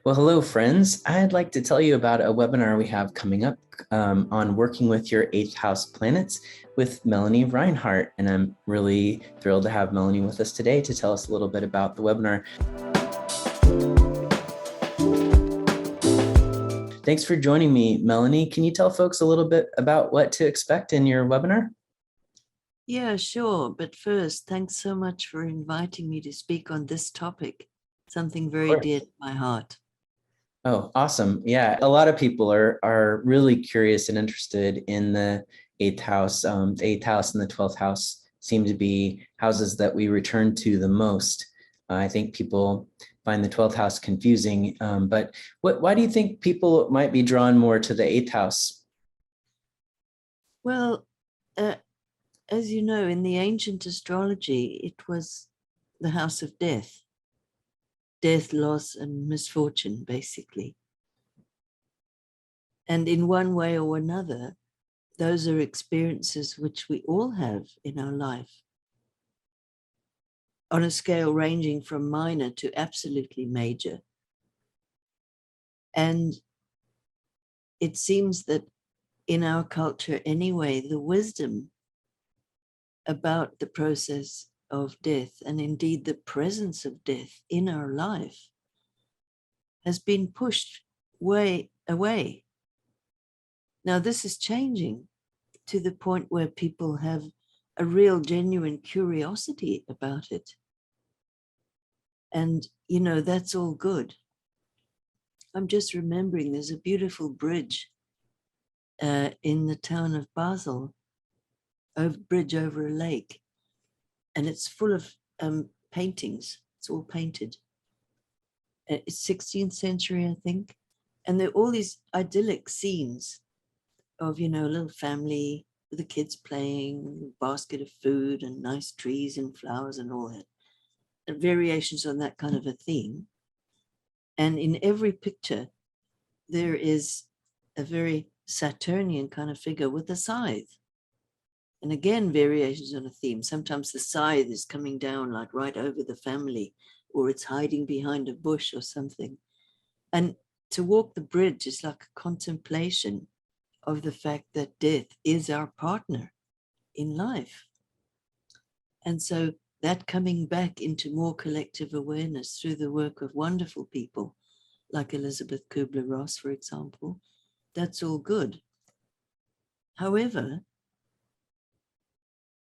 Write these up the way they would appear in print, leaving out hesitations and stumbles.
Well, hello, friends. I'd like to tell you about a webinar we have coming up on working with your eighth house planets with Melanie Reinhart. And I'm really thrilled to have Melanie with us today to tell us a little bit about the webinar. Thanks for joining me, Melanie. Can you tell folks a little bit about what to expect in your webinar? Yeah, sure. But first, thanks so much for inviting me to speak on this topic, something very dear to my heart. Oh, awesome. Yeah, a lot of people are really curious and interested in the eighth house. The eighth house and the 12th house seem to be houses that we return to the most. I think people find the 12th house confusing, but why do you think people might be drawn more to the eighth house? Well, as you know, in the ancient astrology, it was the house of death, loss, and misfortune, basically. And in one way or another, those are experiences which we all have in our life, on a scale ranging from minor to absolutely major. And it seems that in our culture anyway, the wisdom about the process of death, and indeed the presence of death in our life, has been pushed way away. Now, this is changing to the point where people have a real, genuine curiosity about it. And, you know, that's all good. I'm just remembering there's a beautiful bridge in the town of Basel, a bridge over a lake, and it's full of paintings. It's all painted. It's 16th century, I think. And there are all these idyllic scenes of, you know, a little family with the kids playing, a basket of food and nice trees and flowers and all that. And variations on that kind of a theme. And in every picture, there is a very Saturnian kind of figure with a scythe. And again, variations on a theme. Sometimes the scythe is coming down like right over the family, or it's hiding behind a bush or something. And to walk the bridge is like a contemplation of the fact that death is our partner in life. And so that coming back into more collective awareness through the work of wonderful people like Elizabeth Kubler-Ross, for example, that's all good. However,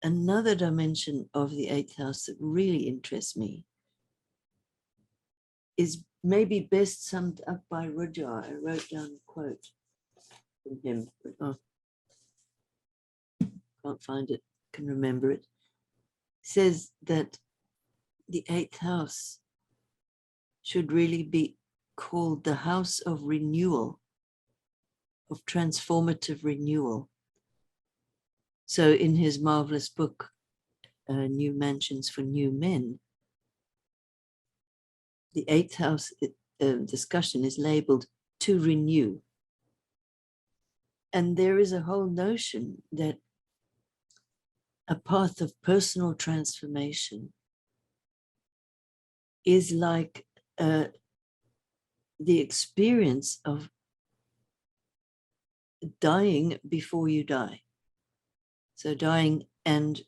another dimension of the eighth house that really interests me is maybe best summed up by Rudyard. I wrote down a quote from him. Can't find it, can remember it. Says that the eighth house should really be called the house of renewal, of transformative renewal. So in his marvelous book, New Mansions for New Men, the eighth house discussion is labeled to renew. And there is a whole notion that a path of personal transformation is like the experience of dying before you die. So dying and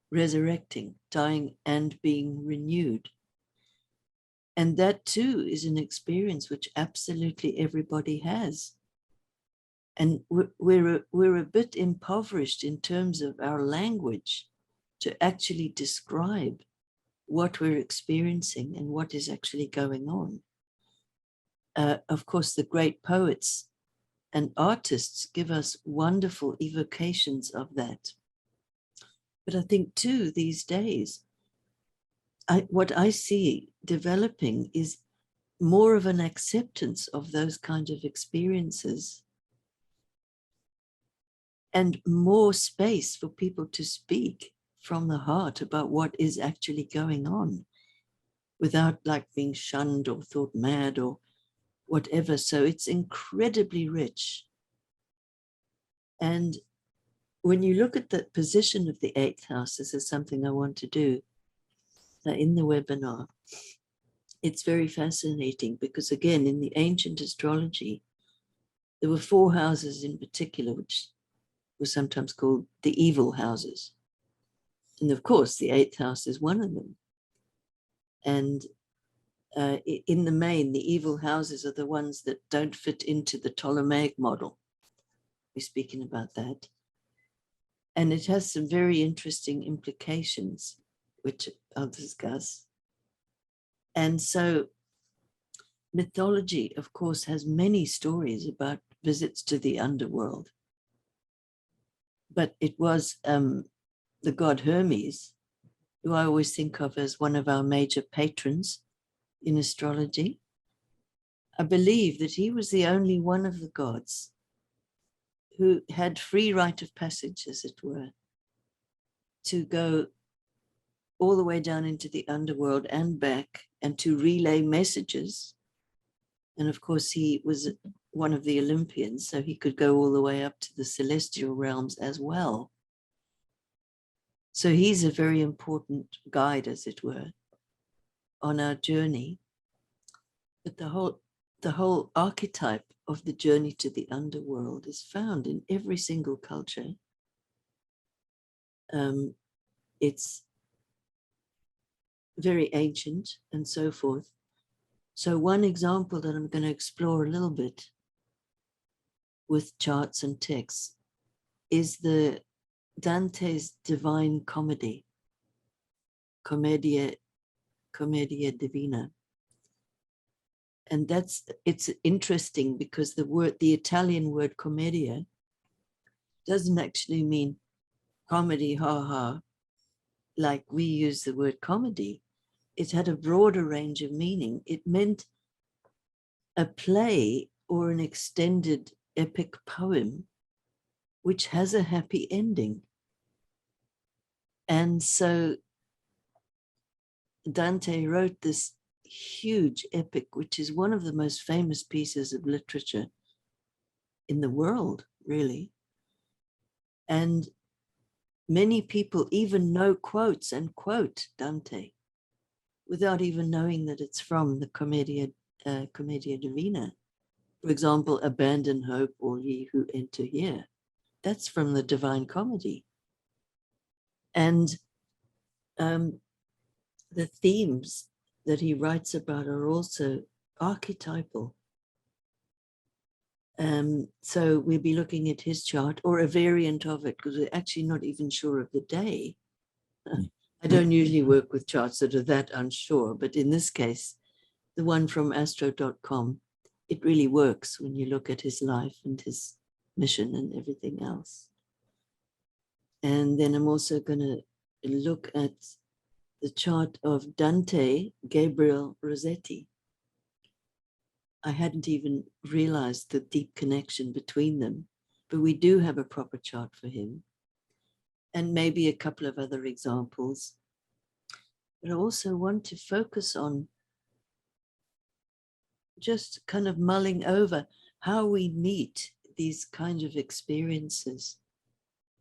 resurrecting, dying and being renewed. And that too is an experience which absolutely everybody has. And we're a bit impoverished in terms of our language to actually describe what we're experiencing and what is actually going on. Of course, the great poets and artists give us wonderful evocations of that. But I think too, these days, what I see developing is more of an acceptance of those kind of experiences and more space for people to speak from the heart about what is actually going on without like being shunned or thought mad or whatever. So it's incredibly rich. And when you look at the position of the eighth house, this is something I want to do in the webinar. it's very fascinating because, again, in the ancient astrology, there were 4 houses in particular, which were sometimes called the evil houses. And of course, the 8th house is one of them. And in the main, the evil houses are the ones that don't fit into the Ptolemaic model. We're speaking about that. And it has some very interesting implications, which I'll discuss. And so mythology, of course, has many stories about visits to the underworld. But it was the god Hermes, who I always think of as one of our major patrons in astrology. I believe that he was the only one of the gods who had free rite of passage, as it were, to go all the way down into the underworld and back and to relay messages. And of course, he was one of the Olympians, so he could go all the way up to the celestial realms as well. So he's a very important guide, as it were, on our journey. But the whole archetype of the journey to the underworld is found in every single culture. It's very ancient and so forth. So one example that I'm going to explore a little bit with charts and texts is the Dante's Divine Comedy, Commedia Divina. And it's interesting because the Italian word commedia doesn't actually mean comedy, ha ha, like we use the word comedy. It had a broader range of meaning. It meant a play or an extended epic poem which has a happy ending. And so Dante wrote this huge epic, which is one of the most famous pieces of literature in the world, really. And many people even know quotes and quote Dante without even knowing that it's from the Commedia Divina. For example, abandon hope, all ye who enter here. That's from the Divine Comedy. And the themes that he writes about are also archetypal. So we'll be looking at his chart or a variant of it because we're actually not even sure of the day. I don't usually work with charts that are that unsure, but in this case, the one from astro.com, it really works when you look at his life and his mission and everything else. And then I'm also going to look at the chart of Dante Gabriel Rossetti. I hadn't even realized the deep connection between them, but we do have a proper chart for him. And maybe a couple of other examples. But I also want to focus on just kind of mulling over how we meet these kinds of experiences,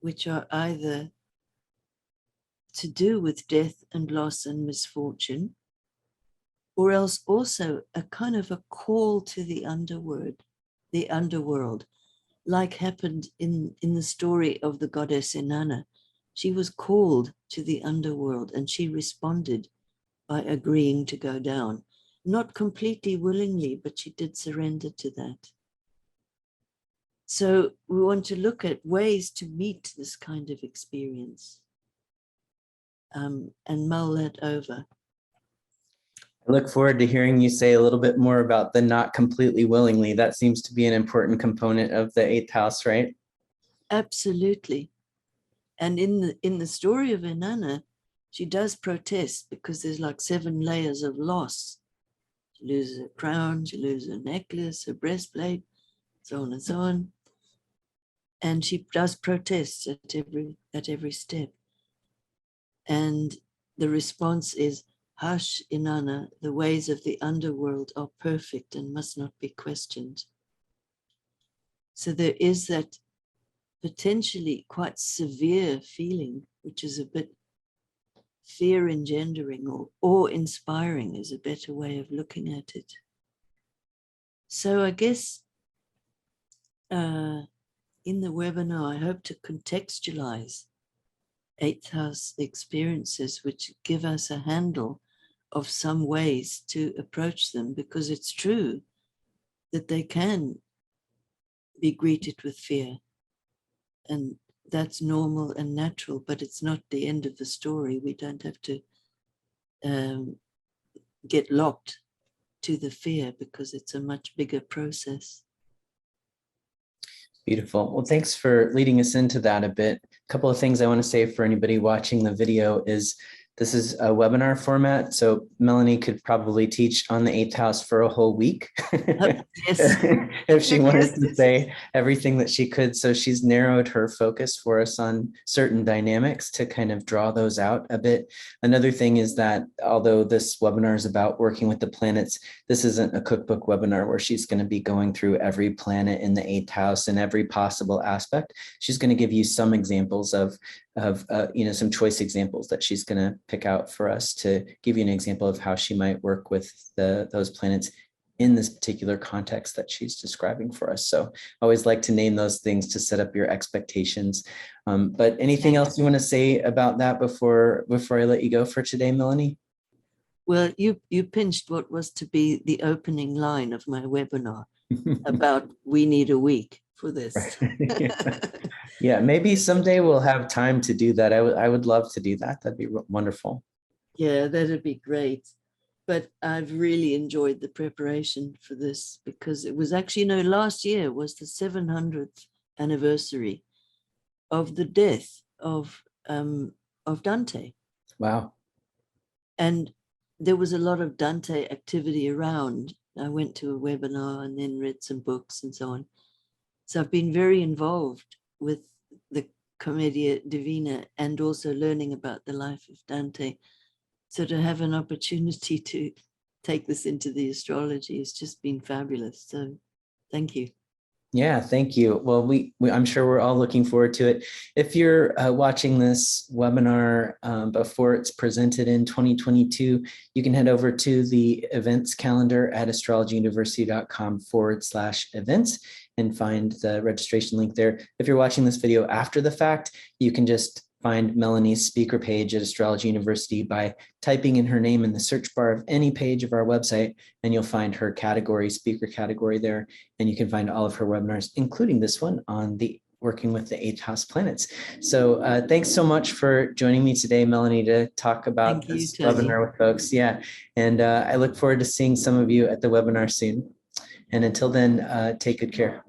which are either to do with death and loss and misfortune, or else also a kind of a call to the underworld, like happened in the story of the goddess Inanna. She was called to the underworld and she responded by agreeing to go down. Not completely willingly, but she did surrender to that. So we want to look at ways to meet this kind of experience and mull that over. I look forward to hearing you say a little bit more about the not completely willingly. That seems to be an important component of the 8th house, right? Absolutely. And in the story of Inanna, she does protest because there's like 7 layers of loss. She loses her crown, she loses her necklace, her breastplate, so on and so on. And she does protest at every step. And the response is, hush, Inanna, the ways of the underworld are perfect and must not be questioned. So there is that potentially quite severe feeling, which is a bit fear engendering or awe-inspiring is a better way of looking at it. So I guess in the webinar, I hope to contextualize eighth house experiences, which give us a handle of some ways to approach them, because it's true that they can be greeted with fear. And that's normal and natural, but it's not the end of the story. We don't have to get locked to the fear, because it's a much bigger process. Beautiful. Well, thanks for leading us into that a bit. A couple of things I want to say for anybody watching the video is this is a webinar format, so Melanie could probably teach on the eighth house for a whole week Yes. if she wanted to Yes. say everything that she could. So she's narrowed her focus for us on certain dynamics to kind of draw those out a bit. Another thing is that although this webinar is about working with the planets, this isn't a cookbook webinar where she's going to be going through every planet in the eighth house and every possible aspect. She's going to give you some examples of some choice examples that she's going to pick out for us to give you an example of how she might work with those planets in this particular context that she's describing for us. So I always like to name those things to set up your expectations. But anything else you want to say about that before I let you go for today, Melanie? Well, you pinched what was to be the opening line of my webinar about we need a week for this. Yeah, maybe someday we'll have time to do that. I would love to do that. That'd be wonderful. Yeah, that'd be great. But I've really enjoyed the preparation for this, because it was actually, last year was the 700th anniversary of the death of Dante. Wow. And there was a lot of Dante activity around. I went to a webinar and then read some books and so on. So I've been very involved with the Commedia Divina and also learning about the life of Dante. So to have an opportunity to take this into the astrology has just been fabulous. So thank you. Yeah, thank you. Well, I'm sure we're all looking forward to it. If you're watching this webinar before it's presented in 2022, you can head over to the events calendar at astrologyuniversity.com/events and find the registration link there. If you're watching this video after the fact, you can just find Melanie's speaker page at Astrology University by typing in her name in the search bar of any page of our website, and you'll find her category, speaker category there, and you can find all of her webinars, including this one on the working with the eighth house planets. So thanks so much for joining me today, Melanie, to talk about this webinar with folks. Yeah, and I look forward to seeing some of you at the webinar soon. And until then, take good care.